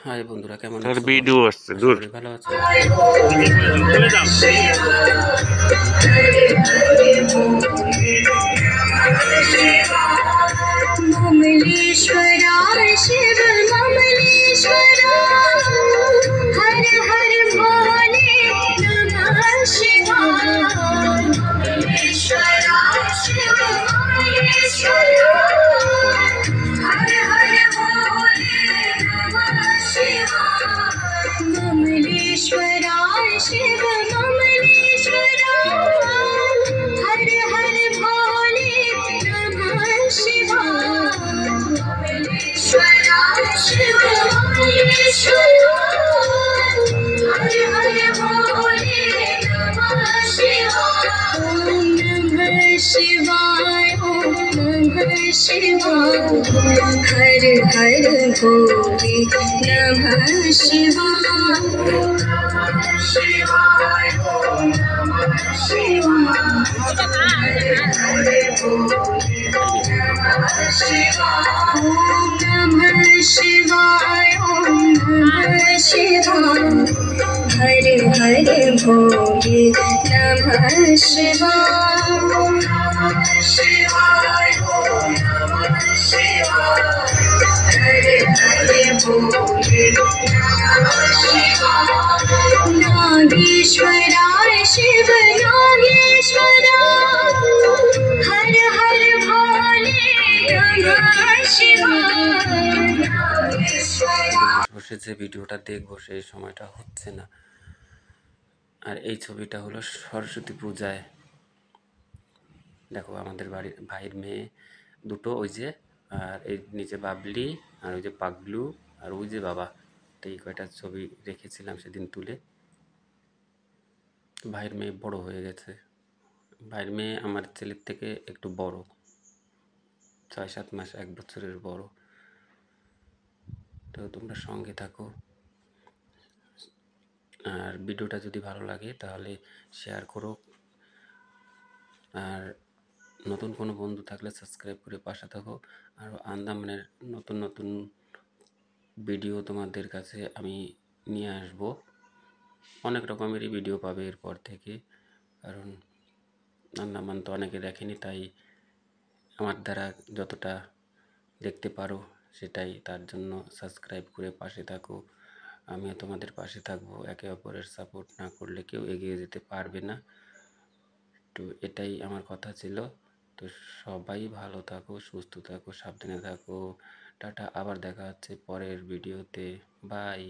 High বন্ধুরা, কেমন তাহলে আছো? ভিডিও আসছে আশা দূর করি ভালো আছো। ममलेश्वरा शिव ममलेश्वरा हर हर भोले नमः शिवाय ममलेश्वरा शिव ममलेश्वरा हर हर भोले नमः शिवाय ममलेश्वरा शिव ममलेश्वरा हर हर भोले नमः शिवाय ममलेश्वरा शिव ममलेश्वरा हर हर भोले नमः शिवाय ओम नमः शिवाय ओम नमः शिवाय हर हर भोले नमः शिवाय शिवाय ओम नमः शिवाय हर हर भोले नमः शिवाय ओम नमः शिवाय ओम नमः शिवाय हर हर भोले नमः शिवाय ओम नमः शिवाय ओम नमः शिवाय हर हर भोले नमः शिवाय नागेश्वराय शिव नागेश्वरा हर हर भोले नमः शिवाय नागेश्वरा বসে যে ভিডিওটা দেখবো সেই সময়টা হচ্ছে না। আর এই ছবিটা হলো সরস্বতী পূজায়। দেখো আমাদের বাড়ির ভাইয়ের মেয়ে দুটো, ওই যে, আর এই নিচে বাবলি, আর ওই যে পাগলু, আর ওই যে বাবা। তো এই কয়টা ছবি রেখেছিলাম সেদিন তুলে। ভাইয়ের মেয়ে বড় হয়ে গেছে। ভাইয়ের মেয়ে আমার ছেলের থেকে একটু বড়, 6-7 মাস, 1 বছরের বড়। তো তোমরা সঙ্গে থাকো, আর ভিডিওটা যদি ভালো লাগে তাহলে শেয়ার করো, আর নতুন কোনো বন্ধু থাকলে সাবস্ক্রাইব করে পাশে থাকো। আর আন্দামানের নতুন নতুন ভিডিও তোমাদের কাছে আমি নিয়ে আসব। অনেক রকমেরই ভিডিও পাবে এরপর থেকে, কারণ আন্দামান তো অনেকে দেখেনি, তাই আমার দ্বারা যতটা দেখতে পারো সেটাই। তার জন্য সাবস্ক্রাইব করে পাশে থাকো, আমিও তোমাদের পাশে থাকবো। একে অপরের সাপোর্ট না করলে কেউ এগিয়ে যেতে পারবে না। তো এটাই আমার কথা ছিল। তো সবাই ভালো থাকো, সুস্থ থাকো, সাবধানে থাকো। টাটা, আবার দেখা হচ্ছে পরের ভিডিওতে। বাই।